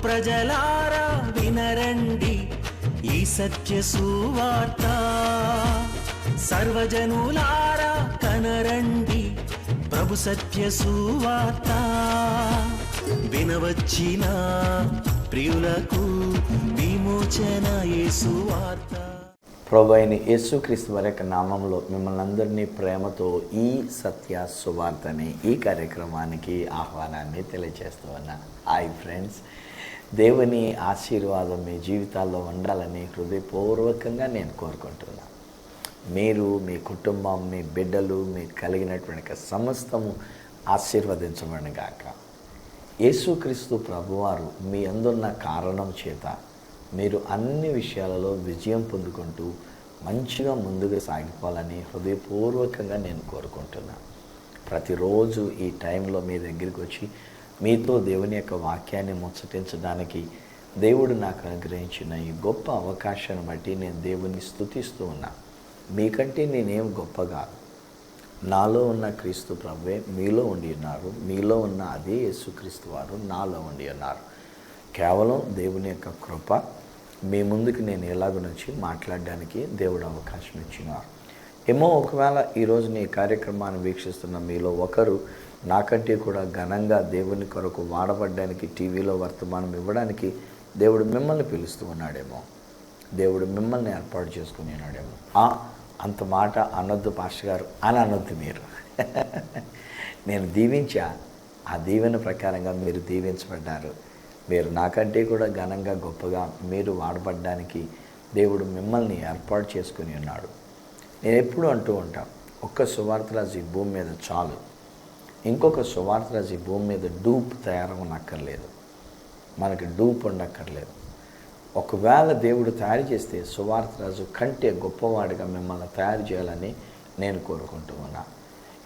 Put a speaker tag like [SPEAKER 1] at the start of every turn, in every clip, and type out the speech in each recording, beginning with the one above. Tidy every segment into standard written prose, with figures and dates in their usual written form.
[SPEAKER 1] ప్రజలారా వినరండి ఈ సత్య సువార్త, సర్వజనులారా కనరండి ప్రభు సత్య సువార్త. వినవచ్చిన ప్రియులకు విమోచన యేసు వార్త.
[SPEAKER 2] ప్రభు అయిన యేసుక్రీస్తు వారి యొక్క నామంలో మిమ్మల్ని అందరినీ ప్రేమతో ఈ సత్య సువార్త అనే ఈ కార్యక్రమానికి ఆహ్వానాన్ని తెలియజేస్తూ ఉన్నా. హాయ్ ఫ్రెండ్స్, దేవుని ఆశీర్వాదం మీ జీవితాల్లో ఉండాలని హృదయపూర్వకంగా నేను కోరుకుంటున్నా. మీరు, మీ కుటుంబం, మీ బిడ్డలు, మీకు కలిగినటువంటి సమస్తము ఆశీర్వదించబడిన గాక. యేసుక్రీస్తు ప్రభువారు మీ అందున్న కారణం చేత మీరు అన్ని విషయాలలో విజయం పొందుకుంటూ మంచిగా ముందుకు సాగిపోవాలని హృదయపూర్వకంగా నేను కోరుకుంటున్నా. ప్రతిరోజు ఈ టైంలో మీ దగ్గరికి వచ్చి మీతో దేవుని యొక్క వాక్యాన్ని ముచ్చటించడానికి దేవుడు నాకు అనుగ్రహించిన ఈ గొప్ప అవకాశాన్ని బట్టి నేను దేవుని స్తుతిస్తూ ఉన్నా. మీకంటే నేనేం గొప్ప కాదు. నాలో ఉన్న క్రీస్తు ప్రభువే మీలో ఉండి ఉన్నారు. మీలో ఉన్న అదే యేసుక్రీస్తు వారు నాలో ఉండి ఉన్నారు. కేవలం దేవుని యొక్క కృప మీ ముందుకు నేను ఎలాగ నుంచి మాట్లాడడానికి దేవుడు అవకాశం ఇచ్చినారు. ఏమో ఒకవేళ ఈరోజు నీ కార్యక్రమాన్ని వీక్షిస్తున్న మీలో ఒకరు నాకంటే కూడా ఘనంగా దేవుని కొరకు వాడబడ్డానికి, టీవీలో వర్తమానం ఇవ్వడానికి దేవుడు మిమ్మల్ని పిలుస్తూ ఉన్నాడేమో, దేవుడు మిమ్మల్ని ఏర్పాటు చేసుకుని ఉన్నాడేమో. అంత మాట అనొద్దు పాస్టర్ గారు అని అనొద్దు మీరు. నేను దీవించా, ఆ దీవెన ప్రకారంగా మీరు దీవించబడ్డారు. మీరు నాకంటే కూడా ఘనంగా గొప్పగా మీరు వాడబడ్డానికి దేవుడు మిమ్మల్ని ఏర్పాటు చేసుకుని ఉన్నాడు. నేను ఎప్పుడు అంటూ ఉంటాను, ఒక్క సువార్తరాజు ఈ భూమి మీద చాలు, ఇంకొక సువార్తరాజు ఈ భూమి మీద డూప్ తయారవనక్కర్లేదు, మనకి డూప్ ఉండక్కర్లేదు. ఒకవేళ దేవుడు తయారు చేస్తే సువార్తరాజు కంటే గొప్పవాడిగా మిమ్మల్ని తయారు చేయాలని నేను కోరుకుంటూ ఉన్నా.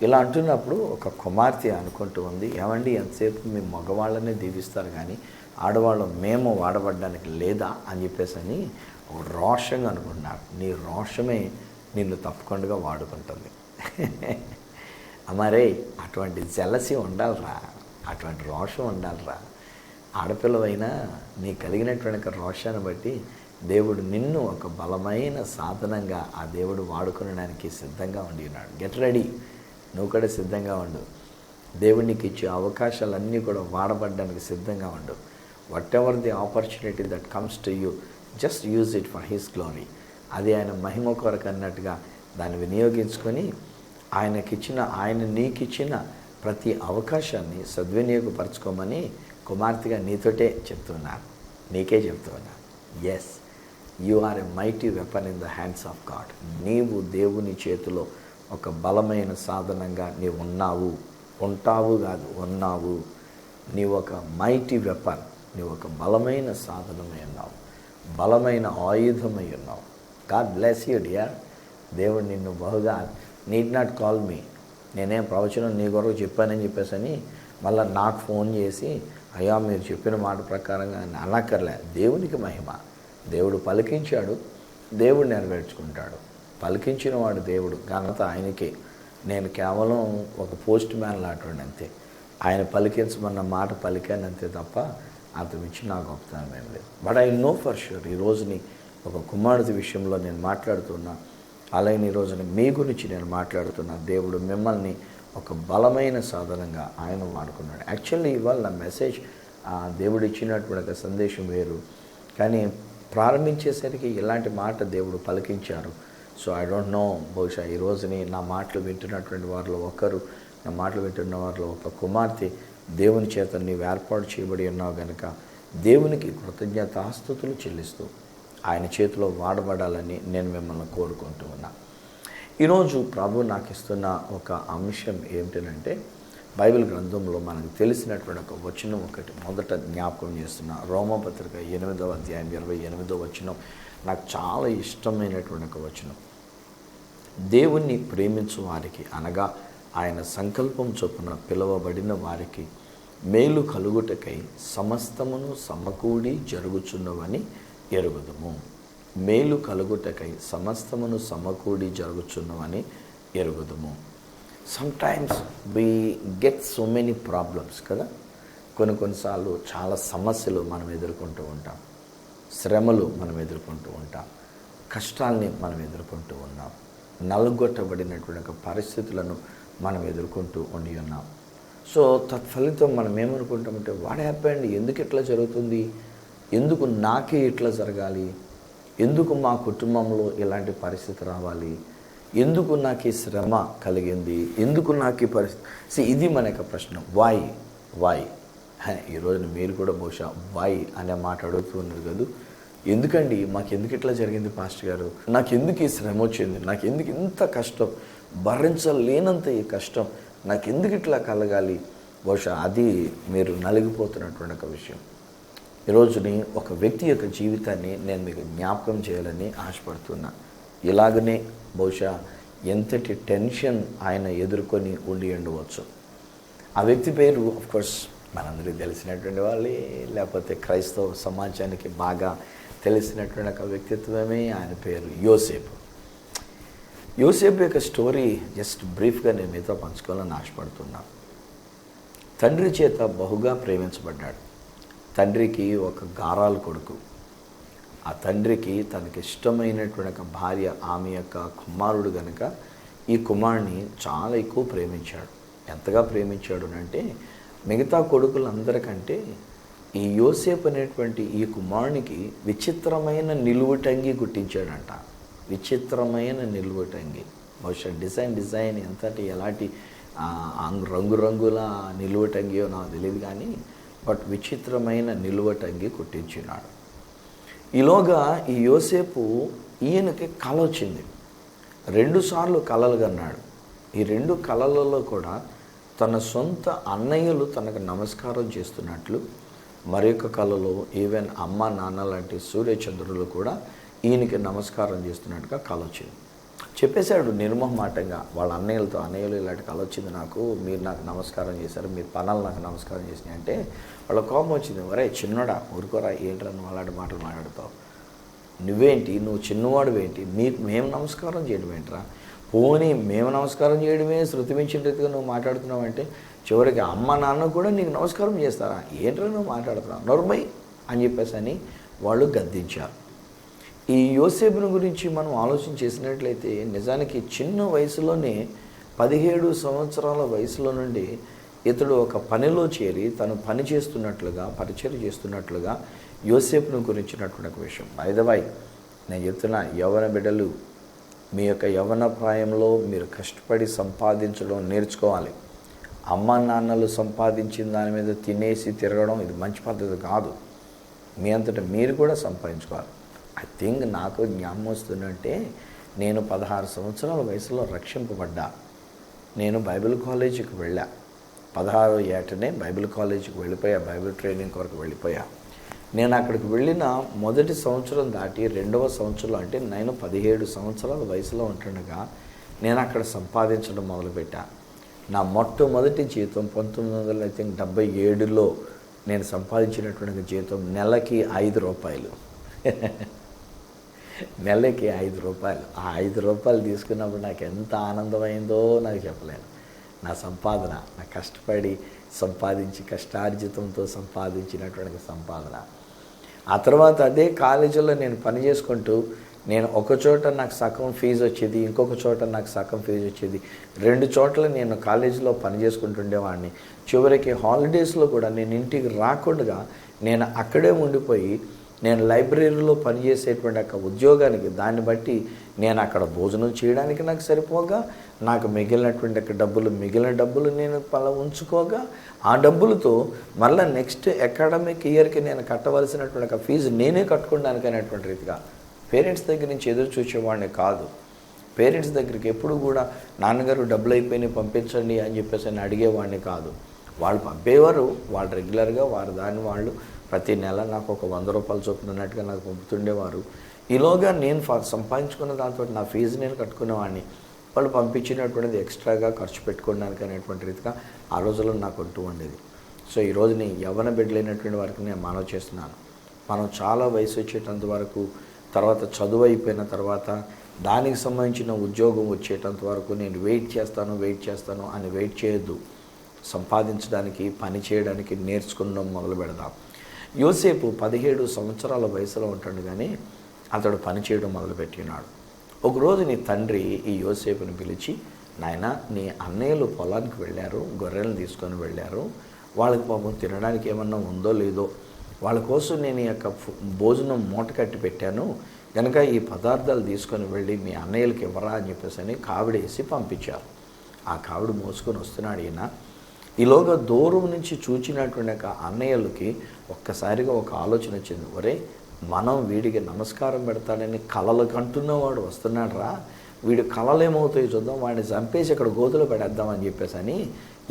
[SPEAKER 2] ఇలా అంటున్నప్పుడు ఒక కుమార్తె అనుకుంటూ ఉంది, ఏమండి ఎంతసేపు మీ మగవాళ్ళని దీవిస్తారు కానీ ఆడవాళ్ళు మేము వాడబడ్డానికి లేదా అని చెప్పేసి అని ఒక రోషంగా అనుకుంటున్నారు. నీ రోషమే నిన్ను తప్పకుండా వాడుకుంటుంది. అమరే అటువంటి జలసి ఉండాలిరా, అటువంటి రోషం ఉండాలిరా. ఆడపిల్లవైనా నీ కలిగినటువంటి రోషాన్ని బట్టి దేవుడు నిన్ను ఒక బలమైన సాధనంగా ఆ దేవుడు వాడుకునడానికి సిద్ధంగా ఉండి ఉన్నాడు. గెట్ రెడీ, నువ్వు కూడా సిద్ధంగా ఉండు. దేవునికి ఇచ్చే అవకాశాలన్నీ కూడా వాడబడ్డానికి సిద్ధంగా ఉండు. What ever the opportunity that comes to you, just use it for his glory. అది ఆయన మహిమ కొరకు అన్నట్టుగా దాన్ని వినియోగించుకొని ఆయన నీకిచ్చిన ప్రతి అవకాశాన్ని సద్వినియోగపరచుకోమని కుమార్తెగా నీతోటే చెప్తున్నాను, నీకే చెప్తున్నాను. Yes, you are a mighty weapon in the hands of God. నీవు దేవుని చేతిలో ఒక బలమైన సాధనంగా నీవు ఉన్నావు, ఉంటావు కాదు, ఉన్నావు. నీవు ఒక మైటీ వెపన్, నీవు ఒక బలమైన సాధనమై ఉన్నావు, బలమైన ఆయుధమై ఉన్నావు. God bless you dear. దేవుడు నిన్ను బహుగా, నీడ్ నాట్ కాల్ మీ, నేనేం ప్రవచనం నీ కొరకు చెప్పానని చెప్పేసి అని మళ్ళీ నాకు ఫోన్ చేసి అయ్యా మీరు చెప్పిన మాట ప్రకారంగా అనక్కర్లే. దేవునికి మహిమ. దేవుడు పలికించాడు, దేవుడు నెరవేర్చుకుంటాడు. పలికించిన వాడు దేవుడు, ఘనత ఆయనకే. నేను కేవలం ఒక పోస్ట్ మ్యాన్ లాంటి అంతే. ఆయన పలికించమన్న మాట పలికానంతే తప్ప అంతమించి నా గొప్పతనం ఏం లేదు. But I know for sure ఈ రోజుని ఒక కుమారుడి విషయంలో నేను మాట్లాడుతున్నా, అలాగే ఈ రోజున మీ గురించి నేను మాట్లాడుతున్నా. దేవుడు మిమ్మల్ని ఒక బలమైన సాధనంగా ఆయన వాడుకున్నాడు. యాక్చువల్లీ ఇవాళ నా మెసేజ్ దేవుడు ఇచ్చినటువంటి సందేశం వేరు, కానీ ప్రారంభించేసరికి ఇలాంటి మాట దేవుడు పలికించారు. సో ఐ డోంట్ నో, బహుశా ఈ రోజుని నా మాటలు వింటున్నటువంటి వారిలో ఒకరు, నా మాటలు వింటున్న వారిలో ఒక కుమార్తె దేవుని చేత నీవు ఏర్పాటు చేయబడి ఉన్నావు కనుక దేవునికి కృతజ్ఞతాస్తుతులు చెల్లిస్తూ ఆయన చేతిలో వాడబడాలని నేను మిమ్మల్ని కోరుకుంటూ ఉన్నా. ఈరోజు ప్రభు నాకు ఇస్తున్న ఒక అంశం ఏమిటంటే, బైబిల్ గ్రంథంలో మనకు తెలిసినటువంటి ఒక వచనం ఒకటి మొదట జ్ఞాపకం చేస్తున్న. రోమపత్రిక 8వ అధ్యాయం 28వ వచనం నాకు చాలా ఇష్టమైనటువంటి ఒక వచనం. దేవుణ్ణి ప్రేమించు వారికి, అనగా ఆయన సంకల్పం చొప్పున పిలువబడిన వారికి మేలు కలుగుటకై సమస్తమును సమకూడి జరుగుచున్నవని ఎరుగుదుము. మేలు కలుగుటకై సమస్తమును సమకూడి జరుగుచున్నవని ఎరుగుదుము. Sometimes we get so many problems కదా. కొన్నిసార్లు చాలా సమస్యలు మనం ఎదుర్కొంటూ ఉంటాం, శ్రమలు మనం ఎదుర్కొంటూ ఉంటాం, కష్టాల్ని మనం ఎదుర్కొంటూ ఉన్నాం, నలుగొట్టబడినటువంటి ఒక పరిస్థితులను మనం ఎదుర్కొంటూ ఉండి ఉన్నాం. సో తత్ఫలితం మనం ఏమనుకుంటామంటే, వాట్ హ్యాపెండ్, ఎందుకు ఇట్లా జరుగుతుంది, ఎందుకు నాకే ఇట్లా జరగాలి, ఎందుకు మా కుటుంబంలో ఇలాంటి పరిస్థితి రావాలి, ఎందుకు నాకు ఈ శ్రమ కలిగింది, ఎందుకు నాకు ఈ పరిస్థితి. ఇది మన యొక్క ప్రశ్న. వై ఈరోజున మీరు కూడా బహుశా వై అనే మాట అడుగుతూ ఉన్నారు కదా, ఎందుకండి మాకు ఎందుకు ఇట్లా జరిగింది పాస్టర్ గారు, నాకు ఎందుకు ఈ శ్రమ వచ్చింది, నాకు ఎందుకు ఇంత కష్టం, భరించలేనంత ఈ కష్టం నాకు ఎందుకు ఇట్లా కలగాలి. బహుశా అది మీరు నలిగిపోతున్నటువంటి ఒక విషయం. ఈరోజుని ఒక వ్యక్తి యొక్క జీవితాన్ని నేను మీకు జ్ఞాపకం చేయాలని ఆశపడుతున్నా. ఇలాగనే బహుశా ఎంతటి టెన్షన్ ఆయన ఎదుర్కొని ఉండి ఉండవచ్చు. ఆ వ్యక్తి పేరు ఆఫ్కోర్స్ మనందరికీ తెలిసినటువంటి వాళ్ళే, లేకపోతే క్రైస్తవ సమాజానికి బాగా తెలిసినటువంటి ఒక వ్యక్తిత్వమే. ఆయన పేరు యోసేపు. యోసేపు యొక్క స్టోరీ జస్ట్ బ్రీఫ్గా నేను మీతో పంచుకోవాలని ఆశపడుతున్నాను. తండ్రి చేత బహుగా ప్రేమించబడ్డాడు. తండ్రికి ఒక గారాలు కొడుకు. ఆ తండ్రికి తనకి ఇష్టమైనటువంటి ఒక భార్య, ఆమె యొక్క కుమారుడు కనుక ఈ కుమారుని చాలా ఎక్కువ ప్రేమించాడు. ఎంతగా ప్రేమించాడు అంటే, మిగతా కొడుకులందరికంటే ఈ యోసేపు అనేటువంటి ఈ కుమారునికి విచిత్రమైన నిలువుటంగి గుట్టించాడంట. విచిత్రమైన నిలువుటంగి, బహుశా డిజైన్ ఎంతటి ఎలాంటి రంగురంగుల నిలువుటంగియో నాకు తెలియదు, కానీ బట్ విచిత్రమైన నిలువటంగి కుట్టించినాడు. ఈలోగా ఈ యోసేపు ఈయనకి కల వచ్చింది. 2 సార్లు కలలు కన్నాడు. ఈ 2 కలలలో కూడా తన సొంత అన్నయ్యలు తనకు నమస్కారం చేస్తున్నట్లు, మరొక కళలో ఈవెన్ అమ్మ నాన్న లాంటి సూర్యచంద్రులు కూడా ఈయనకి నమస్కారం చేస్తున్నట్టుగా కళ వచ్చింది. చెప్పేశాడు నిర్మోహమాటంగా వాళ్ళ అన్నయ్యలతో, అన్నయ్యలు ఇలాంటి కళ వచ్చింది నాకు, మీరు నాకు నమస్కారం చేశారు, మీరు పనాలు నాకు నమస్కారం చేసినాయి అంటే వాళ్ళ కోపం వచ్చింది. ఒరే చిన్నోడా, ఊరుకోరా, ఏంట్రా నువ్వు అలాంటి మాటలు మాట్లాడతావు, నువ్వేంటి, నువ్వు చిన్నవాడువేంటి, మేము నమస్కారం చేయడం ఏంట్రా, పోనీ మేము నమస్కారం చేయడమే శృతి మించిన రీతిగా నువ్వు మాట్లాడుతున్నావు అంటే చివరికి అమ్మ నాన్న కూడా నీకు నమస్కారం చేస్తారా, ఏంట్రా నువ్వు మాట్లాడుతున్నావు, నోర్మై అని చెప్పేసి అని వాళ్ళు గద్దించారు. ఈ యోసేపుని గురించి మనం ఆలోచన చేసినట్లయితే నిజానికి చిన్న వయసులోనే 17 సంవత్సరాల వయసులో నుండి ఇతడు ఒక పనిలో చేరి తను పని చేస్తున్నట్లుగా, పరిచయం చేస్తున్నట్లుగా యోసేపుని గురించినటువంటి ఒక విషయం. బై ద వై నేను చెప్తున్నా, యవ్వన బిడ్డలు మీ యొక్క యవ్వన ప్రాయంలో మీరు కష్టపడి సంపాదించడం నేర్చుకోవాలి. అమ్మ నాన్నలు సంపాదించిన దాని మీద తినేసి తిరగడం ఇది మంచి పద్ధతి కాదు. మీ అంతటా మీరు కూడా సంపాదించుకోవాలి. ఐ థింక్ నాకు జ్ఞాపకం వస్తుందంటే, నేను 16 సంవత్సరాల వయసులో రక్షింపబడ్డా. నేను బైబిల్ కాలేజీకి వెళ్ళా. 16 ఏటనే బైబిల్ కాలేజీకి వెళ్ళిపోయా, బైబిల్ ట్రైనింగ్ కొరకు వెళ్ళిపోయా. నేను అక్కడికి వెళ్ళిన మొదటి సంవత్సరం దాటి 2వ సంవత్సరం అంటే నేను 17 సంవత్సరాల వయసులో ఉంటుండగా నేను అక్కడ సంపాదించడం మొదలుపెట్టా. నా మొట్టమొదటి జీతం 1977లో నేను సంపాదించినటువంటి జీతం నెలకి 5 రూపాయలు. నెలకి 5 రూపాయలు. ఆ 5 రూపాయలు తీసుకున్నప్పుడు నాకు ఎంత ఆనందమైందో నాకు చెప్పలేను. నా సంపాదన, నా కష్టపడి సంపాదించి కష్టార్జితంతో సంపాదించినటువంటి సంపాదన. ఆ తర్వాత అదే కాలేజీలో నేను పని చేసుకుంటూ, నేను ఒక చోట నాకు సగం ఫీజు వచ్చేది, ఇంకొక చోట నాకు సగం ఫీజు వచ్చేది. 2 చోట్ల నేను కాలేజీలో పని చేసుకుంటుండేవాడిని. చివరికి హాలిడేస్లో కూడా నేను ఇంటికి రాకుండా నేను అక్కడే ఉండిపోయి, నేను లైబ్రరీలో పనిచేసేటువంటి ఒక ఉద్యోగానికి దాన్ని బట్టి నేను అక్కడ భోజనం చేయడానికి నాకు సరిపోగా, నాకు మిగిలిన డబ్బులు నేను ఉంచుకోగా, ఆ డబ్బులతో మళ్ళీ నెక్స్ట్ అకాడమిక్ ఇయర్కి నేను కట్టవలసినటువంటి ఒక ఫీజు నేనే కట్టుకోవడానికి అనేటువంటి రీతిగా పేరెంట్స్ దగ్గర నుంచి ఎదురు చూసేవాడిని కాదు. పేరెంట్స్ దగ్గరికి ఎప్పుడు కూడా నాన్నగారు డబ్బులు అయిపోయినాయి పంపించండి అని చెప్పేసి అని అడిగేవాడిని కాదు. వాళ్ళు పంపేవారు, వాళ్ళు రెగ్యులర్గా దాన్ని వాళ్ళు ప్రతి నెల నాకు ఒక 100 రూపాయలు చొప్పున ఉన్నట్టుగా నాకు పంపుతుండేవారు. ఈలోగా నేను సంపాదించుకున్న దాంతో నా ఫీజు నేను కట్టుకునేవాడిని. వాళ్ళు పంపించినటువంటిది ఎక్స్ట్రాగా ఖర్చు పెట్టుకోవడానికి అనేటువంటి రీతిగా ఆ రోజుల్లో నాకు ఉంటూ ఉండేది. సో ఈరోజుని యవ్వన బిడ్డలైనటువంటి వారికి నేను మనవి చేస్తున్నాను, మనం చాలా వయసు వచ్చేటంత వరకు, తర్వాత చదువు అయిపోయిన తర్వాత దానికి సంబంధించిన ఉద్యోగం వచ్చేటంత వరకు నేను వెయిట్ చేస్తాను అని వెయిట్ చేయొద్దు. సంపాదించడానికి, పని చేయడానికి నేర్చుకునడం మొదలు పెడదాం. యోసేపు 17 సంవత్సరాల వయసులో ఉంటుండగానే అతడు పని చేయడం మొదలుపెట్టినాడు. ఒకరోజు నీ తండ్రి ఈ యోసేపుని పిలిచి, నాయనా, నీ అన్నయ్యలు పొలానికి వెళ్ళారు, గొర్రెలను తీసుకొని వెళ్ళారు, వాళ్ళకి పాపం తినడానికి ఏమన్నా ఉందో లేదో, వాళ్ళ కోసం నేను ఈ యొక్క భోజనం మూట కట్టి పెట్టాను కనుక ఈ పదార్థాలు తీసుకొని వెళ్ళి మీ అన్నయ్యలకి ఇవ్వరా అని చెప్పేసి అని కావిడేసి పంపించారు. ఆ కావిడ మోసుకొని వస్తున్నాడు ఈయన. ఈలోగా దూరం నుంచి చూచినటువంటి యొక్క అన్నయ్యలకి ఒక్కసారిగా ఒక ఆలోచన వచ్చింది, ఒరే మనం వీడికి నమస్కారం పెడతాడని కలలు కంటున్నవాడు వస్తున్నాడు రా, వీడి కళలు ఏమవుతాయో చూద్దాం, వాడిని చంపేసి ఇక్కడ గోతులో పెడేద్దామని చెప్పేసి అని.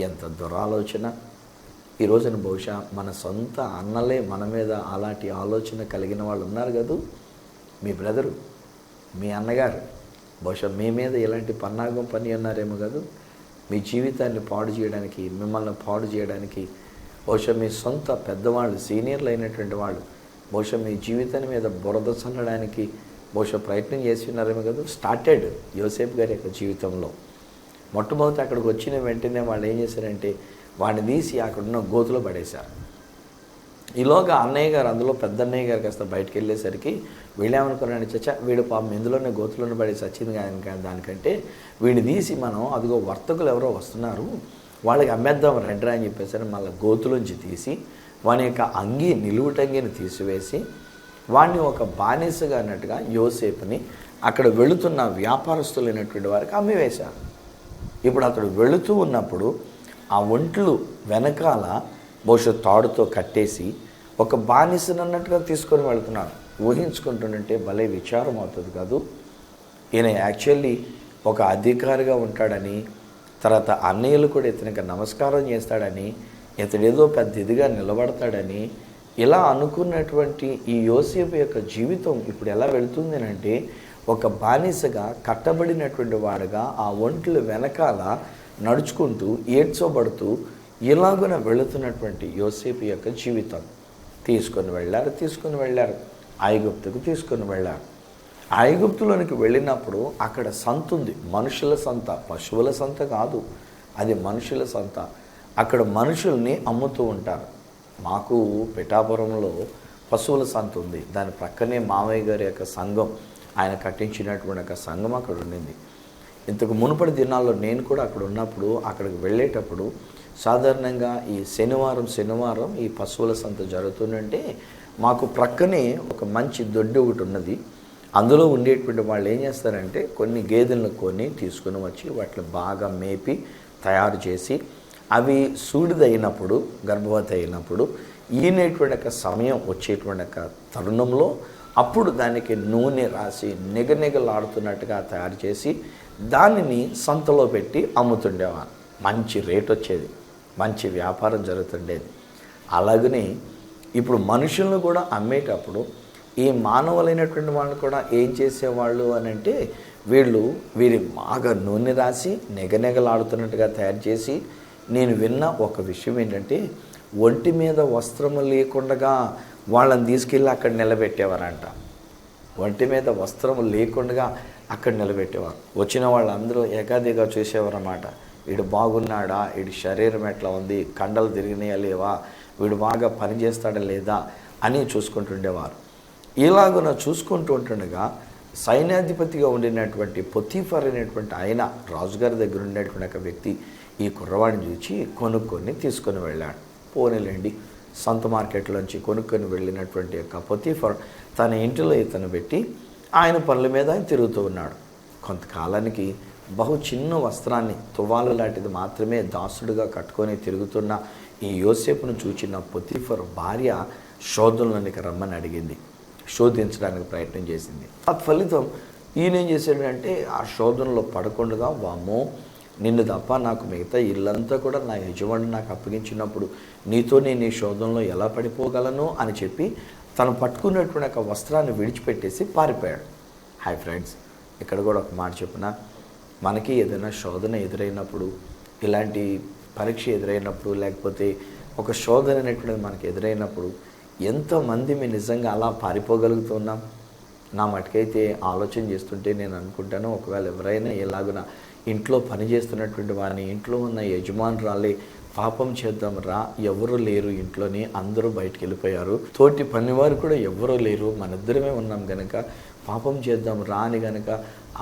[SPEAKER 2] ఎంత దురాలోచన! ఈ రోజున బహుశా మన సొంత అన్నలే మన మీద అలాంటి ఆలోచన కలిగిన వాళ్ళు ఉన్నారు కదూ. మీ బ్రదరు, మీ అన్నగారు బహుశా మీ మీద ఇలాంటి పన్నాగం పని ఉన్నారేమో కాదు. మీ జీవితాన్ని పాడు చేయడానికి, మిమ్మల్ని పాడు చేయడానికి బహుశా మీ సొంత పెద్దవాళ్ళు, సీనియర్లు అయినటువంటి వాళ్ళు బహుశా మీ జీవితాన్ని మీద బురద చల్లడానికి బహుశా ప్రయత్నం చేసి ఉన్నారేమో కదా. స్టార్టెడ్ యోసేపు గారి యొక్క జీవితంలో. మొట్టమొదటి అక్కడికి వచ్చిన వెంటనే వాళ్ళు ఏం చేశారంటే వాడిని తీసి అక్కడున్న గోతులో పడేశారు. ఈలోగా అన్నయ్య గారు, అందులో పెద్ద అన్నయ్య గారు కాస్త బయటకు వెళ్ళేసరికి వీళ్ళేమనుకున్నాడు, చచ్చా వీడు పాపం ఎందులోనే గోతులోనే పడి చచ్చింది కానీ దానికంటే వీడిని తీసి మనం అదిగో వర్తకులు ఎవరో వస్తున్నారు వాళ్ళకి అమ్మేద్దాం రెండ్రా అని చెప్పేసరి మళ్ళీ గోతులోంచి తీసి వాని యొక్క నిలువుటంగిని తీసివేసి వాడిని ఒక బానిసగా అన్నట్టుగా యోసేపుని అక్కడ వెళుతున్న వ్యాపారస్తులైనటువంటి వారికి అమ్మివేశారు. ఇప్పుడు అతడు వెళుతూ ఉన్నప్పుడు ఆ ఒంట్లు వెనకాల బహుశా తాడుతో కట్టేసి ఒక బానిసను అన్నట్టుగా తీసుకొని వెళుతున్నాడు. ఊహించుకుంటుంటే భలే విచారం అవుతుంది కాదు. ఈయన యాక్చువల్లీ ఒక అధికారిగా ఉంటాడని, తర్వాత అన్నయ్యలు కూడా ఇతనికి నమస్కారం చేస్తాడని, ఇతడేదో పెద్ద ఇదిగా నిలబడతాడని ఇలా అనుకున్నటువంటి ఈ యోసేపు యొక్క జీవితం ఇప్పుడు ఎలా వెళుతుంది అంటే ఒక బానిసగా కట్టబడినటువంటి వాడుగా ఆ ఒంట్లు వెనకాల నడుచుకుంటూ ఏడ్చోబడుతూ ఇలాగున వెళుతున్నటువంటి యోసేపు యొక్క జీవితం. తీసుకొని వెళ్ళారు ఐగుప్తుకు తీసుకొని వెళ్ళారు. ఐగుప్తులోనికి వెళ్ళినప్పుడు అక్కడ సంత ఉంది, మనుషుల సంత, పశువుల సంత కాదు, అది మనుషుల సంత. అక్కడ మనుషుల్ని అమ్ముతూ ఉంటారు. మాకు పిఠాపురంలో పశువుల సంత ఉంది, దాని ప్రక్కనే మామయ్య గారి యొక్క సంఘం, ఆయన కట్టించినటువంటి ఒక సంఘం అక్కడ ఉండింది. ఇంతకు మునుపటి దినాల్లో నేను కూడా అక్కడ ఉన్నప్పుడు అక్కడికి వెళ్ళేటప్పుడు సాధారణంగా ఈ శనివారం ఈ పశువుల సంత జరుగుతుందంటే మాకు ప్రక్కనే ఒక మంచి దొడ్డి ఒకటి ఉన్నది. అందులో ఉండేటువంటి వాళ్ళు ఏం చేస్తారంటే కొన్ని గేదెలను తీసుకుని వచ్చి వాటిని బాగా మేపి తయారు చేసి అవి సూడిదైనప్పుడు, గర్భవతి అయినప్పుడు ఈనేటువంటి సమయం వచ్చేటువంటి తరుణంలో అప్పుడు దానికి నూనె రాసి నిగనిగలాడుతున్నట్టుగా తయారు చేసి దానిని సంతలో పెట్టి అమ్ముతుండేవారు. మంచి రేట్ వచ్చేది, మంచి వ్యాపారం జరుగుతుండేది. అలాగనే ఇప్పుడు మనుషులను కూడా అమ్మేటప్పుడు ఈ మానవులైనటువంటి వాళ్ళు కూడా ఏం చేసేవాళ్ళు అని అంటే వీరి బాగా నూనె రాసి నిగనిగలాడుతున్నట్టుగా తయారు చేసి, నేను విన్న ఒక విషయం ఏంటంటే ఒంటి మీద వస్త్రము లేకుండా వాళ్ళని తీసుకెళ్ళి అక్కడ నిలబెట్టేవారంట. ఒంటి మీద వస్త్రము లేకుండా అక్కడ నిలబెట్టేవారు. వచ్చిన వాళ్ళందరూ ఏకాదిగా చూసేవారన్నమాట. వీడు బాగున్నాడా, వీడి శరీరం ఎట్లా ఉంది, కండలు తిరిగినాయా లేవా, వీడు బాగా పనిచేస్తాడా లేదా అని చూసుకుంటుండేవారు. ఇలాగున చూసుకుంటూ ఉంటుండగా సైన్యాధిపతిగా ఉండినటువంటి పొతీఫర్ అనేటువంటి ఆయన రాజుగారి దగ్గర ఉండేటువంటి ఒక వ్యక్తి ఈ కుర్రవాడిని చూసి కొనుక్కొని తీసుకొని వెళ్ళాడు. పోనీలేండి, సంత మార్కెట్లోంచి కొనుక్కొని వెళ్ళినటువంటి యొక్క పొతీఫర్ తన ఇంటిలో ఇతను పెట్టి ఆయన పనుల మీద ఆయన తిరుగుతూ ఉన్నాడు. కొంతకాలానికి బహు చిన్న వస్త్రాన్ని, తువ్వాలు లాంటిది మాత్రమే దాసుడుగా కట్టుకొని తిరుగుతున్న ఈ యోసేపును చూచిన పొతీఫర్ భార్య శోధనలోనికి రమ్మని అడిగింది, శోధించడానికి ప్రయత్నం చేసింది. తత్ఫలితం ఈయన ఏం చేశాడంటే ఆ శోధనలో పడకుండా, వామ్మో నిన్ను తప్ప నాకు మిగతా ఇల్లంతా కూడా నా యజమాని నాకు అప్పగించినప్పుడు నీతో నేను ఈ శోధనలో ఎలా పడిపోగలను అని చెప్పి తను పట్టుకున్నటువంటి ఒక వస్త్రాన్ని విడిచిపెట్టేసి పారిపోయాడు. హాయ్ ఫ్రెండ్స్, ఇక్కడ కూడా ఒక మాట చెప్పిన, మనకి ఏదైనా శోధన ఎదురైనప్పుడు, ఇలాంటి పరీక్ష ఎదురైనప్పుడు, లేకపోతే ఒక శోధన అనేటువంటిది మనకి ఎదురైనప్పుడు ఎంతమంది మేము నిజంగా అలా పారిపోగలుగుతున్నాం? నా మటుకైతే ఆలోచన చేస్తుంటే నేను అనుకుంటాను, ఒకవేళ ఎవరైనా ఎలాగున ఇంట్లో పనిచేస్తున్నటువంటి వారిని, ఇంట్లో ఉన్న యజమానురాలి పాపం చేద్దాం రా, ఎవరు లేరు ఇంట్లోని, అందరూ బయటికి వెళ్ళిపోయారు, తోటి పనివారు కూడా ఎవరూ లేరు, మనిద్దరమే ఉన్నాం గనక పాపం చేద్దాం రా అని గనక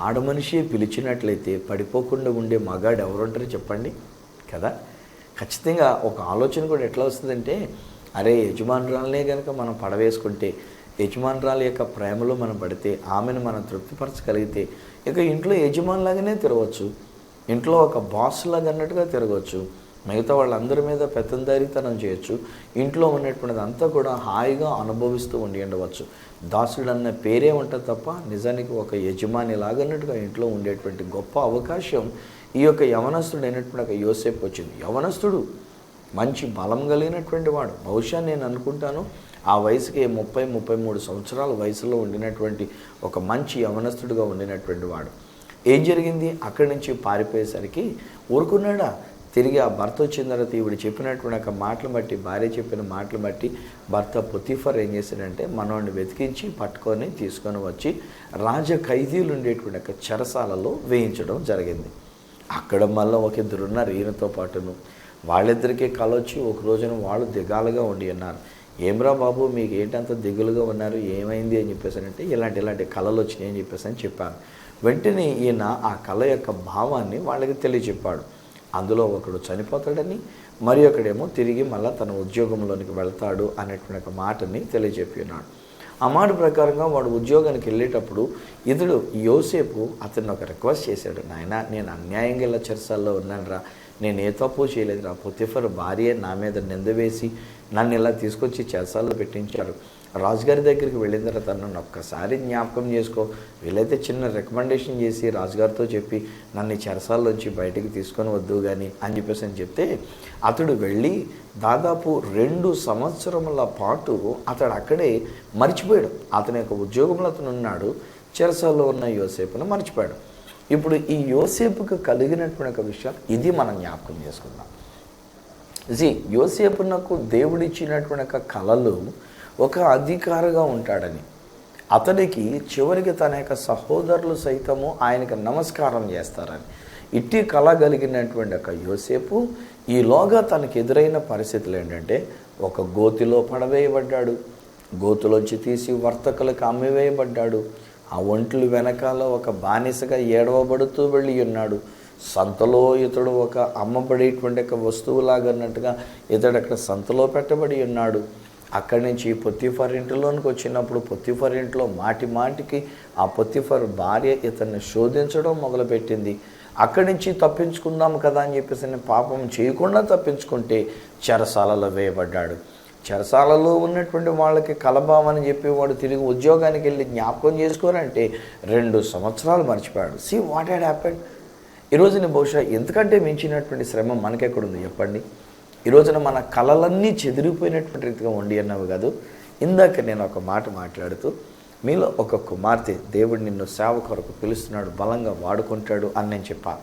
[SPEAKER 2] ఆడమనిషి పిలిచినట్లయితే పడిపోకుండా ఉండే మగాడు ఎవరుంటారు చెప్పండి కదా. ఖచ్చితంగా ఒక ఆలోచన కూడా ఎట్లా వస్తుందంటే, అరే యజమానురాలనే కనుక మనం పడవేసుకుంటే, యజమానురాల యొక్క ప్రేమలో మనం పడితే, ఆమెను మనం తృప్తిపరచగలిగితే ఇక ఇంట్లో యజమానులాగానే తిరగవచ్చు, ఇంట్లో ఒక బాస్ లాగా అన్నట్టుగా తిరగవచ్చు, మిగతా వాళ్ళందరి మీద పెత్తందారితనం చేయొచ్చు, ఇంట్లో ఉన్నటువంటిది అంతా కూడా హాయిగా అనుభవిస్తూ ఉండవచ్చు. దాసుడు అన్న పేరే ఉంటుంది తప్ప నిజానికి ఒక యజమాని లాగన్నట్టుగా ఇంట్లో ఉండేటువంటి గొప్ప అవకాశం ఈ యొక్క యవనస్తుడు అయినటువంటి ఒక యోసేపు వచ్చింది. యవనస్తుడు మంచి బలం కలిగినటువంటి వాడు. బహుశా నేను అనుకుంటాను ఆ వయసుకి 30-33 సంవత్సరాల వయసులో ఉండినటువంటి ఒక మంచి యవనస్తుడిగా ఉండినటువంటి వాడు. ఏం జరిగింది, అక్కడి నుంచి పారిపోయేసరికి ఊరుకున్నాడా? తిరిగి ఆ భర్త వచ్చిన తర్వాత ఈవిడ చెప్పినటువంటి ఒక మాటలు బట్టి, భార్య చెప్పిన మాటలు బట్టి భర్త పొతిఫర్ ఏం చేశాడంటే మనోడిని వెతికించి పట్టుకొని తీసుకొని వచ్చి రాజ ఖైదీలు ఉండేటువంటి ఒక చెరసాలలో వేయించడం జరిగింది. అక్కడ మళ్ళీ ఒక ఇద్దరు ఉన్నారు ఈయనతో పాటును. వాళ్ళిద్దరికీ కల వచ్చి ఒక రోజున వాళ్ళు దిగాలుగా ఉండి ఉన్నారు. ఏమ్రా బాబు మీకు ఏంటంత దిగులుగా ఉన్నారు, ఏమైంది అని చెప్పేసానంటే ఇలాంటి కళలు వచ్చినాయి అని చెప్పేసి అని చెప్పాను. వెంటనే ఈయన ఆ కళ యొక్క భావాన్ని వాళ్ళకి తెలియచెప్పాడు. అందులో ఒకడు చనిపోతాడని, మరి ఒకడేమో తిరిగి మళ్ళీ తన ఉద్యోగంలోనికి వెళ్తాడు అనేటువంటి ఒక మాటని తెలియజెప్పి ఉన్నాడు. ఆ మాట ప్రకారంగా వాడు ఉద్యోగానికి వెళ్ళేటప్పుడు ఇతడు యోసేపు అతన్ని ఒక రిక్వెస్ట్ చేశాడు, నాయన నేను అన్యాయంగా ఇలా చెరసాల్లో ఉన్నాను రా, నేను ఏ తప్పు చేయలేదురా, పొతిఫర్ భార్య నా మీద నింద వేసి నన్ను ఇలా తీసుకొచ్చి చెరసాల్లో పెట్టించారు, రాజుగారి దగ్గరికి వెళ్ళిన తర్వాత నన్ను ఒక్కసారి జ్ఞాపకం చేసుకో, వీలైతే చిన్న రికమెండేషన్ చేసి రాజుగారితో చెప్పి నన్ను ఈ చెరసాల్లోంచి బయటికి తీసుకొని వద్దు కానీ అని చెప్పేసి అని చెప్తే అతడు వెళ్ళి దాదాపు 2 సంవత్సరముల పాటు అతడు అక్కడే మర్చిపోయాడు. అతని యొక్క ఉద్యోగంలో అతను ఉన్నాడు, చెరసాల్లో ఉన్న యోసేపును మర్చిపోయాడు. ఇప్పుడు ఈ యోసేపుకు కలిగినటువంటి ఒక విషయం ఇది మనం జ్ఞాపకం చేసుకుందాం. యోసేపునకు దేవుడిచ్చినటువంటి ఒక కళలు ఒక అధికారిగా ఉంటాడని, అతనికి చివరికి తన యొక్క సహోదరులు సైతము ఆయనకు నమస్కారం చేస్తారని, ఇట్టి కళ కలిగినటువంటి ఒక యోసేపు ఈలోగా తనకు ఎదురైన పరిస్థితులు ఏంటంటే ఒక గోతిలో పడవేయబడ్డాడు, గోతులోంచి తీసి వర్తకులకు అమ్మివేయబడ్డాడు, ఆ ఒంట్లు వెనకాల ఒక బానిసగా ఏడవబడుతూ వెళ్ళి ఉన్నాడు, సంతలో ఇతడు ఒక అమ్మబడేటువంటి ఒక వస్తువులాగా అన్నట్టుగా ఇతడు అక్కడ సంతలో పెట్టబడి ఉన్నాడు. అక్కడి నుంచి పొతిఫర్ ఇంటిలోనికి వచ్చినప్పుడు పొతిఫర్ ఇంట్లో మాటికి ఆ పొతిఫర్ భార్య ఇతన్ని శోధించడం మొదలుపెట్టింది. అక్కడి నుంచి తప్పించుకుందాం కదా అని చెప్పేసి పాపం చేయకుండా తప్పించుకుంటే చెరసాలలో వేయబడ్డాడు. చెరసాలలో ఉన్నటువంటి వాళ్ళకి కలబామని చెప్పి వాడు తిరిగి ఉద్యోగానికి వెళ్ళి జ్ఞాపకం చేసుకోరంటే 2 సంవత్సరాలు మర్చిపోయాడు. See what had happened. ఈరోజున బహుశా ఎందుకంటే మించినటువంటి శ్రమ మనకెక్కడుంది చెప్పండి. ఈరోజున మన కళలన్నీ చెదిరిపోయినటువంటి రీతిగా ఉండి అన్నావు కాదు. ఇందాక నేను ఒక మాట మాట్లాడుతూ మీలో ఒక కుమార్తె దేవుడు నిన్ను సేవ కొరకు పిలుస్తున్నాడు, బలంగా వాడుకుంటాడు అని నేను చెప్పాను.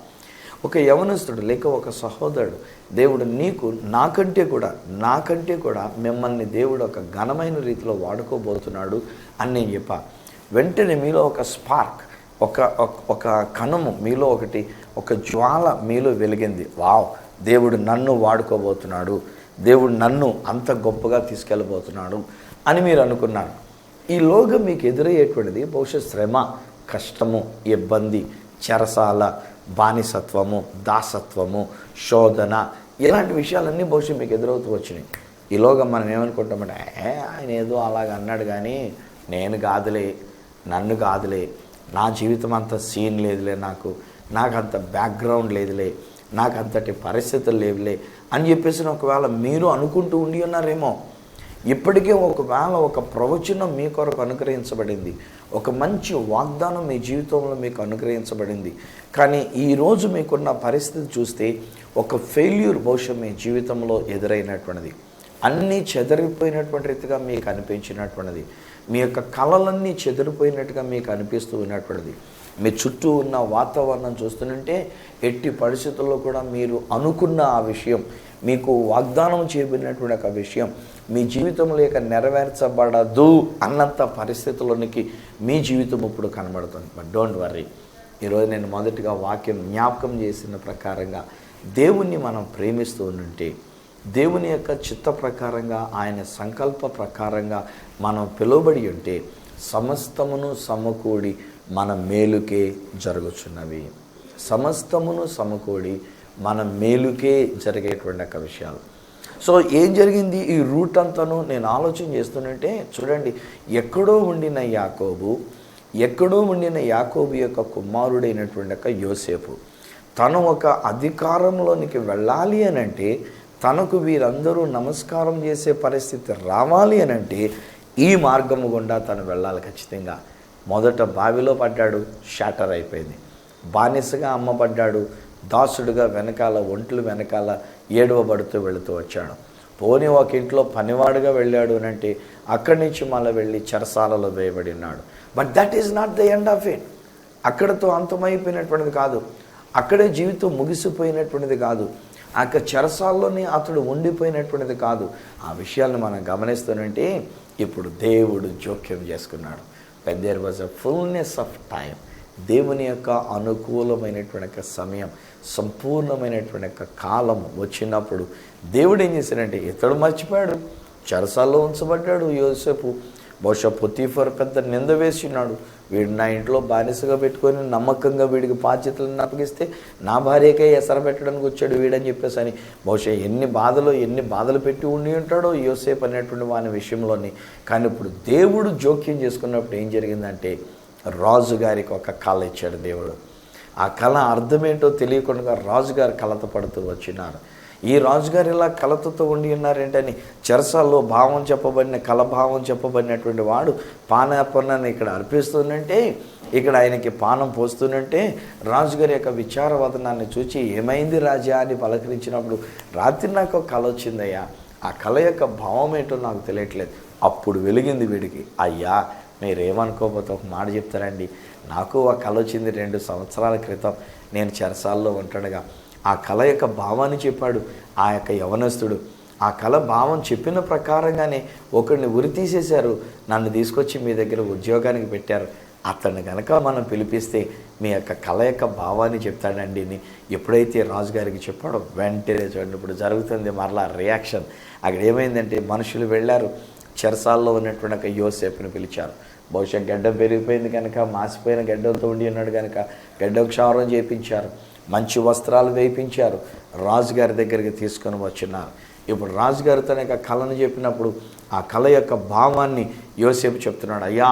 [SPEAKER 2] ఒక యవనస్తుడు లేక ఒక సహోదరుడు దేవుడు నీకు నాకంటే కూడా మిమ్మల్ని దేవుడు ఒక ఘనమైన రీతిలో వాడుకోబోతున్నాడు అని నేను చెప్పాను. వెంటనే మీలో ఒక స్పార్క్, ఒక కణము మీలో ఒక జ్వాల మీలో వెలిగింది. వావ్, దేవుడు నన్ను వాడుకోబోతున్నాడు, దేవుడు నన్ను అంత గొప్పగా తీసుకెళ్ళబోతున్నాడు అని మీరు అనుకున్నారు. ఈలోగా మీకు ఎదురయ్యేటువంటిది బహుశా శ్రమ, కష్టము, ఇబ్బంది, చెరసాల, బానిసత్వము, దాసత్వము, శోధన, ఇలాంటి విషయాలన్నీ బహుశా మీకు ఎదురవుతూ వచ్చినాయి. ఈలోగా మనం ఏమనుకుంటామంటే ఆయన ఏదో అలాగ అన్నాడు కానీ నన్ను కాదులే, నా జీవితం అంత సీన్ లేదులే, నాకు అంత బ్యాక్గ్రౌండ్ లేదులే, నాకు అంతటి పరిస్థితులు లేవులే అని చెప్పేసి ఒకవేళ మీరు అనుకుంటూ ఉండి ఉన్నారేమో. ఇప్పటికే ఒకవేళ ఒక ప్రవచనం మీ కొరకు అనుగ్రహించబడింది, ఒక మంచి వాగ్దానం మీ జీవితంలో మీకు అనుగ్రహించబడింది. కానీ ఈరోజు మీకున్న పరిస్థితి చూస్తే ఒక ఫెయిల్యూర్ బహుశా మీ జీవితంలో ఎదురైనటువంటిది, అన్నీ చెదిరిపోయినటువంటి రీతిగా మీకు అనిపించినటువంటిది, మీ యొక్క కళలన్నీ చెదిరిపోయినట్టుగా మీకు అనిపిస్తూ ఉన్నటువంటిది. మీ చుట్టూ ఉన్న వాతావరణం చూస్తుంటే ఎట్టి పరిస్థితుల్లో కూడా మీరు అనుకున్న ఆ విషయం, మీకు వాగ్దానం చేయబడినటువంటి ఒక విషయం మీ జీవితంలో ఇక నెరవేర్చబడదు అన్నంత పరిస్థితుల్లోనికి మీ జీవితం ఇప్పుడు కనబడుతుంది. బట్ డోంట్ వర్రీ, ఈరోజు నేను మొదటిగా వాక్యం జ్ఞాపకం చేసిన ప్రకారంగా దేవుణ్ణి మనం ప్రేమిస్తూ ఉంటే, దేవుని యొక్క చిత్త ప్రకారంగా, ఆయన సంకల్ప ప్రకారంగా మనం పిలువబడి ఉంటే సమస్తమును సమకూడి మన మేలుకే జరుగుచున్నవి. సమస్తమును సమకూడి మన మేలుకే జరిగేటువంటి ఒక విషయాలు. సో ఏం జరిగింది ఈ రూట్ అంతాను నేను ఆలోచన చేస్తుంటే, చూడండి, ఎక్కడో ఉండిన యాకోబు యొక్క కుమారుడైనటువంటి ఒక యోసేపు తను ఒక అధికారంలోనికి వెళ్ళాలి అని అంటే, తనకు వీరందరూ నమస్కారం చేసే పరిస్థితి రావాలి అని అంటే ఈ మార్గము గుండా తను వెళ్ళాలి ఖచ్చితంగా. మొదట బావిలో పడ్డాడు, షాటర్ అయిపోయింది. బానిసగా అమ్మబడ్డాడు, దాసుడుగా వెనకాల ఒంట్లు వెనకాల ఏడవబడుతూ వెళుతూ వచ్చాడు. పోనీ ఒక ఇంట్లో పనివాడుగా వెళ్ళాడు అని అంటే అక్కడి నుంచి మళ్ళీ వెళ్ళి చెరసాలలో వేయబడి ఉన్నాడు. But that is not the end of it. అక్కడతో అంతమైపోయినటువంటిది కాదు, అక్కడే జీవితం ముగిసిపోయినటువంటిది కాదు, అక్కడ చెరసాల్లోనే అతడు ఉండిపోయినటువంటిది కాదు. ఆ విషయాలను మనం గమనిస్తుంటే ఇప్పుడు దేవుడు జోక్యం చేసుకున్నాడు. when there was a fullness of time, దేవుని యొక్క అనుకూలమైనటువంటి సమయం, సంపూర్ణమైనటువంటి కాలం వచ్చినప్పుడు దేవుడు ఏం చేశాడంటే, ఇతడు మర్చిపోయాడు, చెరసాల్లో ఉంచబడ్డాడు యోసేపు. బహుశా పొతీఫర్ పెద్ద నింద వేసి ఉన్నాడు, వీడు నా ఇంట్లో బానిసగా పెట్టుకొని నమ్మకంగా వీడికి బాధ్యతలను అప్పగిస్తే నా భార్యకే ఎసర పెట్టడానికి వచ్చాడు వీడని చెప్పేసి అని బహుశా ఎన్ని బాధలు పెట్టి ఉండి ఉంటాడో యోసేపు అనేటువంటి వాని విషయంలోని. కానీ ఇప్పుడు దేవుడు జోక్యం చేసుకున్నప్పుడు ఏం జరిగిందంటే, రాజుగారికి ఒక కళ ఇచ్చాడు దేవుడు. ఆ కళ అర్థమేంటో తెలియకుండా రాజుగారు కలత పడుతూ వచ్చినారు. ఈ రాజుగారు ఇలా కలతతో ఉండి ఉన్నారేంటని చెరసాల్లో కలభావం చెప్పబడినటువంటి వాడు పానాపన్నాన్ని ఇక్కడ అర్పిస్తుందంటే, ఇక్కడ ఆయనకి పానం పోస్తుందంటే రాజుగారి యొక్క విచారవదనాన్ని చూచి ఏమైంది రాజా అని పలకరించినప్పుడు, రాత్రి నాకు ఒక కళ వచ్చిందయ్యా, ఆ కళ యొక్క భావం ఏంటో నాకు తెలియట్లేదు. అప్పుడు వెలిగింది వీడికి, అయ్యా మీరేమనుకోకపోతే ఒక మాట చెప్తారండి, నాకు ఆ కళ వచ్చింది 2 సంవత్సరాల క్రితం, నేను చెరసాల్లో ఉంటుండగా. ఆ కళ యొక్క భావాన్ని చెప్పాడు ఆ యొక్క యవనస్తుడు. ఆ కళ భావం చెప్పిన ప్రకారంగానే ఒకరిని ఉరి తీసేశారు, నన్ను తీసుకొచ్చి మీ దగ్గర ఉద్యోగానికి పెట్టారు. అతన్ని కనుక మనం పిలిపిస్తే మీ యొక్క కళ యొక్క భావాన్ని చెప్తాడండి అని ఎప్పుడైతే రాజుగారికి చెప్పాడో వెంటనే చూడండి ఇప్పుడు జరుగుతుంది మరలా రియాక్షన్. అక్కడ ఏమైందంటే, మనుషులు వెళ్ళారు, చెరసాల్లో ఉన్నటువంటి ఒక యోసేపుని పిలిచారు. బహుశా గడ్డం పెరిగిపోయింది కనుక, మాసిపోయిన గడ్డంతో ఉండి ఉన్నాడు కనుక గడ్డం క్షౌరం చేయించారు, మంచి వస్త్రాలు వేయించారు, రాజుగారి దగ్గరికి తీసుకొని వచ్చినారు. ఇప్పుడు రాజుగారు తన యొక్క కళను చెప్పినప్పుడు ఆ కళ యొక్క భావాన్ని యోసేపు చెప్తున్నాడు. అయ్యా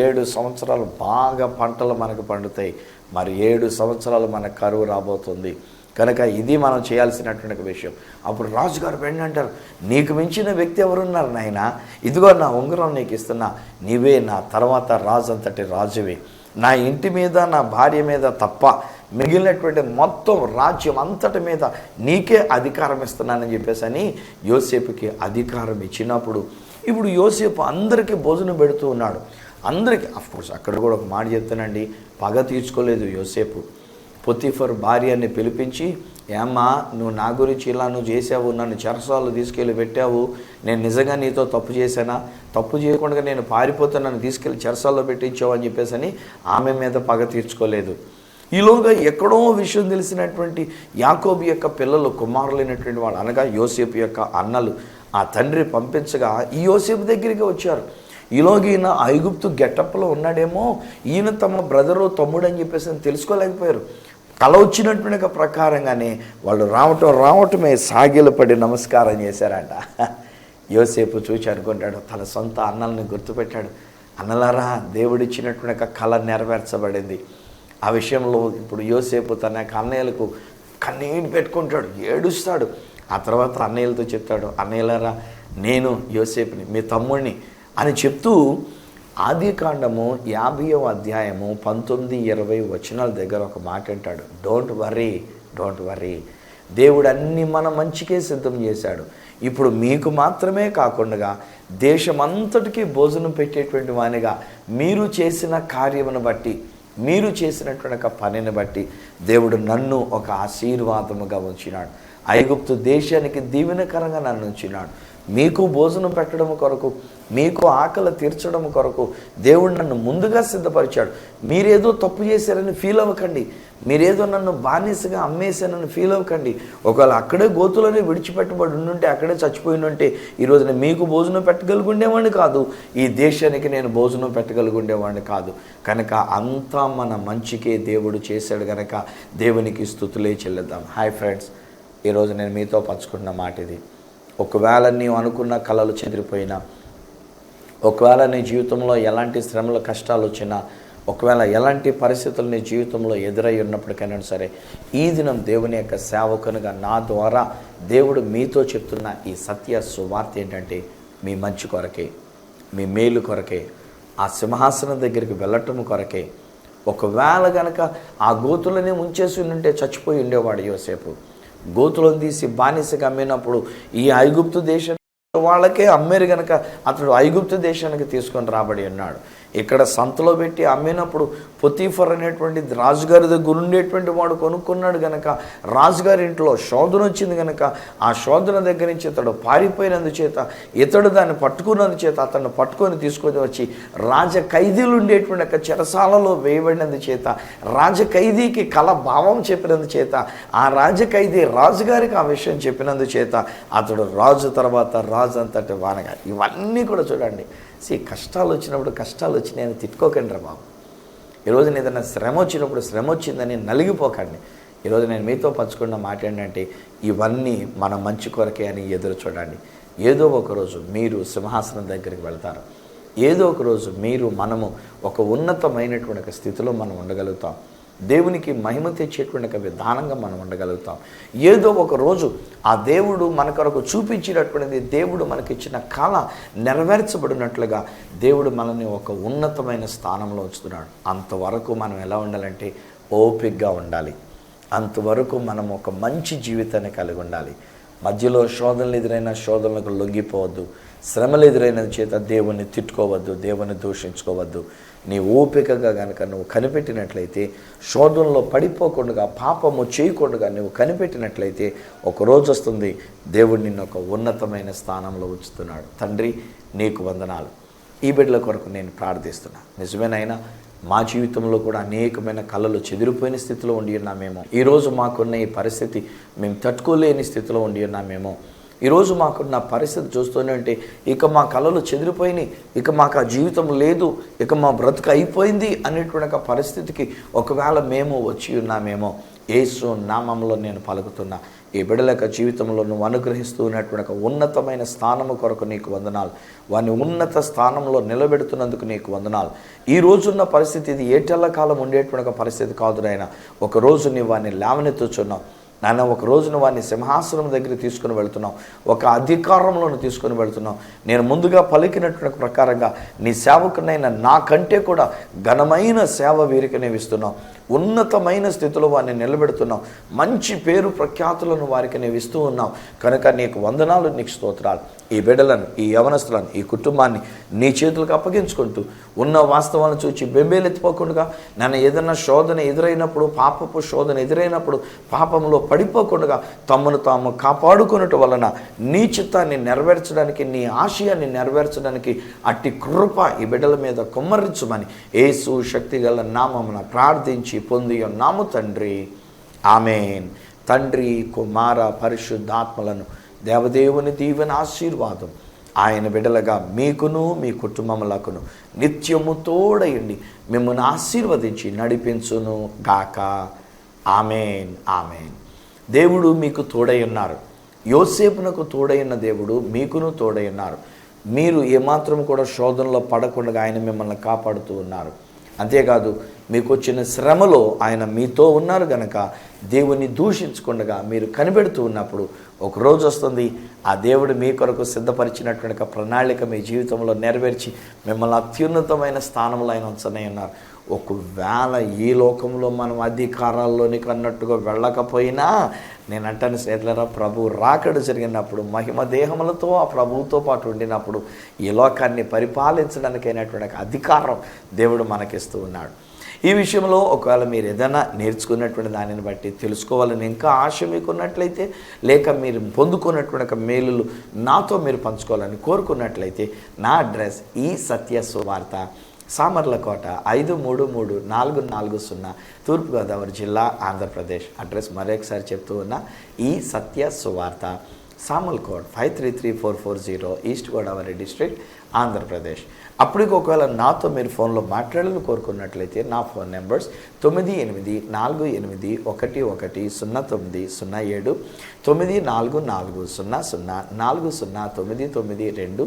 [SPEAKER 2] 7 సంవత్సరాలు బాగా పంటలు మనకు పండుతాయి, మరి 7 సంవత్సరాలు మనకు కరువు రాబోతుంది కనుక ఇది మనం చేయాల్సినటువంటి విషయం. అప్పుడు రాజుగారు వెంటనే అంటారు, నీకు మించిన వ్యక్తి ఎవరున్నారు నాయనా, ఇదిగో నా ఉంగరం నీకు ఇస్తున్నా, నీవే నా తర్వాత రాజు అంతటి రాజువే, నా ఇంటి మీద నా భార్య మీద తప్ప మిగిలినటువంటి మొత్తం రాజ్యం అంతటి మీద నీకే అధికారం ఇస్తున్నానని చెప్పేసి అని యోసేపుకి అధికారం ఇచ్చినప్పుడు ఇప్పుడు యోసేపు అందరికీ భోజనం పెడుతూ ఉన్నాడు. అందరికీ అఫ్కోర్స్ అక్కడ కూడా ఒక మాట చెప్తానండి, పగ తీర్చుకోలేదు యోసేపు. పొతీఫర్ భార్యని పిలిపించి, ఏమ్మా నువ్వు నా గురించి ఇలా నువ్వు చేసావు, నన్ను చెరసాల్లో తీసుకెళ్ళి పెట్టావు, నేను నిజంగా నీతో తప్పు చేశానా, తప్పు చేయకుండా నేను పారిపోతే నన్ను తీసుకెళ్ళి చెరసాల్లో పెట్టించావు అని చెప్పేసి అని ఆమె మీద పగ తీర్చుకోలేదు. ఈలోగా ఎక్కడో విషయం తెలిసినటువంటి యాకోబు యొక్క పిల్లలు, కుమారులైనటువంటి వాళ్ళు అనగా యోసేపు యొక్క అన్నలు ఆ తండ్రి పంపించగా ఈ యోసేపు దగ్గరికి వచ్చారు. ఈలోగా ఈయన ఐగుప్తు గెటప్లో ఉన్నాడేమో, ఈయన తమ బ్రదరు తమ్ముడు అని చెప్పేసి తెలుసుకోలేకపోయారు. కల వచ్చినటువంటి ప్రకారంగానే వాళ్ళు రావటమే సాగిలపడి నమస్కారం చేశారంట. యోసేపు చూచి అనుకుంటాడు, తన సొంత అన్నల్ని గుర్తుపెట్టాడు. అన్నలారా, దేవుడిచ్చినటువంటి కళ నెరవేర్చబడింది. ఆ విషయంలో ఇప్పుడు యోసేపు తన అన్నయ్యలకు కన్నీళ్ళు పెట్టుకుంటాడు, ఏడుస్తాడు. ఆ తర్వాత అన్నయ్యలతో చెప్తాడు, అన్నయ్యలారా నేను యోసేపుని మీ తమ్ముడిని అని చెప్తూ ఆదికాండము 50వ అధ్యాయము 19-20 వచనాల దగ్గర ఒక మాట అంటాడు, డోంట్ వర్రీ, దేవుడు అన్ని మన మంచికే సిద్ధం చేశాడు. ఇప్పుడు మీకు మాత్రమే కాకుండా దేశమంతటికీ భోజనం పెట్టేటువంటి వానిగా మీరు చేసిన కార్యమును బట్టి, మీరు చేసినటువంటి ఒక పనిని బట్టి దేవుడు నన్ను ఒక ఆశీర్వాదముగా ఉంచినాడు. ఐగుప్తు దేశానికి దీవెనకరంగా నన్ను ఉంచినాడు. మీకు భోజనం పెట్టడం కొరకు, మీకు ఆకలి తీర్చడం కొరకు దేవుడు నన్ను ముందుగా సిద్ధపరిచాడు. మీరేదో తప్పు చేశారని ఫీల్ అవ్వకండి. మీరేదో నన్ను బానిసగా అమ్మేశానని ఫీల్ అవ్వకండి. ఒకవేళ అక్కడే గోతులోనే విడిచిపెట్టబడి ఉండుంటే, అక్కడే చచ్చిపోయి ఉంటే ఈరోజు నేను మీకు భోజనం పెట్టగలిగుండేవాడిని కాదు, ఈ దేశానికి నేను భోజనం పెట్టగలిగుండేవాడిని కాదు. కనుక అంతా మన మంచికే దేవుడు చేశాడు కనుక దేవునికి స్తుతులే చెల్లిద్దాం. హాయ్ ఫ్రెండ్స్, ఈరోజు నేను మీతో పంచుకున్న మాట ఇది. ఒకవేళ నీవు అనుకున్న కలలు చెదిరిపోయినా, ఒకవేళ నీ జీవితంలో ఎలాంటి శ్రమలు కష్టాలు వచ్చినా, ఒకవేళ ఎలాంటి పరిస్థితులు నీ జీవితంలో ఎదురై ఉన్నప్పటికైనా సరే, ఈ దినం దేవుని యొక్క సేవకునిగా నా ద్వారా దేవుడు మీతో చెప్తున్న ఈ సత్య సువార్త ఏంటంటే, మీ మంచి కొరకే, మీ మేలు కొరకే, ఆ సింహాసనం దగ్గరికి వెళ్ళటం కొరకే. ఒకవేళ కనుక ఆ గోతులనే ఉంచేసి ఉంటే చచ్చిపోయి ఉండేవాడు యోసేపు. గోతులను తీసి బానిసగా అమ్మినప్పుడు ఈ ఐగుప్తు దేశం వాళ్ళకే అమ్మేరు కనుక అతడు ఐగుప్తు దేశానికి తీసుకొని రాబడి ఉన్నాడు. ఇక్కడ సంతలో పెట్టి అమ్మినప్పుడు పొతీఫర్ అనేటువంటి రాజుగారి దగ్గర ఉండేటువంటి వాడు కొనుక్కున్నాడు కనుక రాజుగారి ఇంట్లో శోధన వచ్చింది కనుక ఆ శోధన దగ్గర నుంచి ఇతడు పారిపోయినందుచేత, ఇతడు దాన్ని పట్టుకున్నందుచేత అతన్ని పట్టుకొని తీసుకొని వచ్చి రాజ ఖైదీలు ఉండేటువంటి యొక్క చెరసాలలో వేయబడినందుచేత, రాజ ఖైదీకి కళ భావం చెప్పినందుచేత, ఆ రాజ ఖైదీ రాజుగారికి ఆ విషయం చెప్పినందుచేత అతడు రాజు తర్వాత రాజు అంతటి వానగా. ఇవన్నీ కూడా చూడండి. కష్టాలు వచ్చినప్పుడు కష్టాలు వచ్చినాయని తిట్టుకోకండి రా బాబు. ఈరోజు ఏదైనా శ్రమ వచ్చినప్పుడు శ్రమ వచ్చిందని నలిగిపోకండి. ఈరోజు నేను మీతో పంచుకున్న మాట ఏంటంటే, ఇవన్నీ మన మంచి కొరకే అని ఎదురు చూడండి. ఏదో ఒకరోజు మీరు సింహాసనం దగ్గరికి వెళ్తారు. ఏదో ఒకరోజు మనము ఒక ఉన్నతమైనటువంటి ఒక స్థితిలో మనం ఉండగలుగుతాం. దేవునికి మహిమ తెచ్చేటువంటి ఒక విధానంగా మనం ఉండగలుగుతాం. ఏదో ఒక రోజు ఆ దేవుడు మన కొరకు చూపించినటువంటిది, దేవుడు మనకిచ్చిన కళ నెరవేర్చబడినట్లుగా దేవుడు మనల్ని ఒక ఉన్నతమైన స్థానంలో ఉంచుతున్నాడు. అంతవరకు మనం ఎలా ఉండాలంటే ఓపికగా ఉండాలి. అంతవరకు మనం ఒక మంచి జీవితాన్ని కలిగి ఉండాలి. మధ్యలో శోధనలు ఎదురైన శోధనలకు లొంగిపోవద్దు. శ్రమలు ఎదురైన చేత దేవుణ్ణి తిట్టుకోవద్దు, దేవుని దూషించుకోవద్దు. నీ ఓపికగా కనుక నువ్వు కనిపెట్టినట్లయితే, శోధనలో పడిపోకుండా, పాపము చేయకుండా నువ్వు కనిపెట్టినట్లయితే, ఒక రోజు వస్తుంది దేవుడు నిన్ను ఒక ఉన్నతమైన స్థానంలో ఉంచుతున్నాడు. తండ్రి, నీకు వందనాలు. ఈ బిడ్డల కొరకు నేను ప్రార్థిస్తున్నా. నిజమేనైనా మా జీవితంలో కూడా అనేకమైన కళలు చెదిరిపోయిన స్థితిలో ఉండి ఉన్నామేమో. ఈరోజు మాకున్న ఈ పరిస్థితి మేము తట్టుకోలేని స్థితిలో ఉండి ఉన్నామేమో. ఈరోజు మాకున్న పరిస్థితి చూస్తూనే ఉంటే, ఇక మా కళలు చెదిరిపోయినాయి, ఇక మాకు ఆ జీవితం లేదు, ఇక మా బ్రతుకు అయిపోయింది అనేటువంటి పరిస్థితికి ఒకవేళ మేము వచ్చి ఉన్నామేమో. యేసు నామములో నేను పలుకుతున్నా, ఈ బిడ్డల యొక్క జీవితంలో నువ్వు అనుగ్రహిస్తూ ఉన్నటువంటి ఒక ఉన్నతమైన స్థానము కొరకు నీకు వందనాలు. వాని ఉన్నత స్థానంలో నిలబెడుతున్నందుకు నీకు వందనాలు. ఈ రోజున్న పరిస్థితి ఇది ఏటెళ్ల కాలం ఉండేటువంటి ఒక పరిస్థితి కాదు నాయన. ఒకరోజు నీ వాడిని లేవనెత్తుచున్నావు నాన్న. ఒక రోజున వాడిని సింహాసనం దగ్గర తీసుకుని వెళుతున్నావు, ఒక అధికారంలోను తీసుకుని వెళుతున్నావు. నేను ముందుగా పలికినటువంటి ప్రకారంగా నీ సేవకునైనా నాకంటే కూడా ఘనమైన సేవ వీరికి నేను ఇస్తున్నావు. ఉన్నతమైన స్థితిలో వారిని నిలబెడుతున్నావు. మంచి పేరు ప్రఖ్యాతులను వారికి నేను ఇస్తూ ఉన్నావు కనుక నీకు వందనాలు, నీకు స్తోత్రాలు. ఈ బిడ్డలను, ఈ యవనస్తులను, ఈ కుటుంబాన్ని నీ చేతులకు అప్పగించుకుంటూ ఉన్న వాస్తవాలను చూచి బెంబేలెత్తిపోకుండా, నన్ను ఏదైనా శోధన ఎదురైనప్పుడు, పాపపు శోధన ఎదురైనప్పుడు పాపంలో పడిపోకుండా తమను తాము కాపాడుకున్నట్టు వలన నీ చిత్తాన్ని నెరవేర్చడానికి, నీ ఆశయాన్ని నెరవేర్చడానికి అట్టి కృప ఈ బిడ్డల మీద కుమ్మరించమని యేసు శక్తిగల నామమున ప్రార్థించి పొంది ఉన్నాము తండ్రి. ఆమేన్. తండ్రి, కుమార, పరిశుద్ధాత్మలను దేవదేవుని దీవెన ఆశీర్వాదం ఆయన బిడ్డలుగా మీకును మీ కుటుంబములకును నిత్యము తోడయండి మిమ్మల్ని ఆశీర్వదించి నడిపించును గాక. ఆమేన్. ఆమేన్. దేవుడు మీకు తోడై ఉన్నారు. యోసేపునకు తోడైన దేవుడు మీకును తోడై ఉన్నారు. మీరు ఏమాత్రం కూడా శోధనలో పడకుండా ఆయన మిమ్మల్ని కాపాడుతూ ఉన్నారు. అంతేకాదు, మీకు వచ్చిన శ్రమలో ఆయన మీతో ఉన్నారు గనక దేవుని దూషించకుండా మీరు కనిపెడుతూ ఉన్నప్పుడు ఒక రోజు వస్తుంది, ఆ దేవుడు మీ కొరకు సిద్ధపరిచినటువంటి ప్రణాళిక మీ జీవితంలో నెరవేర్చి మిమ్మల్ని అత్యున్నతమైన స్థానంలో ఆయన ఉంచనే ఉన్నారు. ఒకవేళ ఈ లోకంలో మనం అధికారాల్లోనికి అన్నట్టుగా వెళ్ళకపోయినా, నేను అంటాను స్నేహితులారా, ప్రభు రాకడ జరిగినప్పుడు మహిమ దేహములతో ఆ ప్రభువుతో పాటు ఉండినప్పుడు ఈ లోకాన్ని పరిపాలించడానికైనటువంటి అధికారం దేవుడు మనకిస్తూ ఉన్నాడు. ఈ విషయంలో ఒకవేళ మీరు ఏదైనా నేర్చుకున్నటువంటి దానిని బట్టి తెలుసుకోవాలని ఇంకా ఆశ మీకున్నట్లయితే, లేక మీరు పొందుకున్నటువంటి ఒక మేలులు నాతో మీరు పంచుకోవాలని కోరుకున్నట్లయితే, నా అడ్రస్ ఈ సత్య సువార్త, సామర్లకోట 533440, తూర్పుగోదావరి జిల్లా, ఆంధ్రప్రదేశ్. అడ్రస్ మరొకసారి చెప్తూ ఉన్నా, ఈ Satya Suvartha, Samalkot 533440, east Godavari district, Andhra Pradesh. అప్పటికి ఒకవేళ నాతో మీరు ఫోన్లో మాట్లాడాలని కోరుకున్నట్లయితే నా ఫోన్ నెంబర్స్ 9848110907, 9440040992,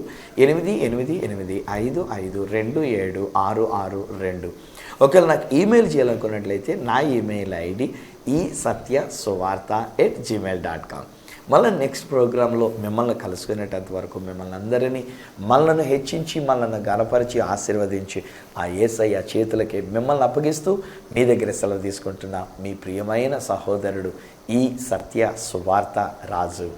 [SPEAKER 2] 8885552766. ఒకవేళ నాకు ఈమెయిల్ చేయాలనుకున్నట్లయితే నా ఈమెయిల్ ఐడి isathyasuvartha@gmail.com. మళ్ళీ నెక్స్ట్ ప్రోగ్రాంలో మిమ్మల్ని కలుసుకునేటంత వరకు మిమ్మల్ని అందరినీ మనలను హెచ్చించి, మనల్ని గణపరిచి, ఆశీర్వదించి ఆ యేసయ్య చేతులకి మిమ్మల్ని అప్పగిస్తూ మీ దగ్గర సెలవు తీసుకుంటున్న మీ ప్రియమైన సహోదరుడు ఈ సత్య సువార్త రాజు.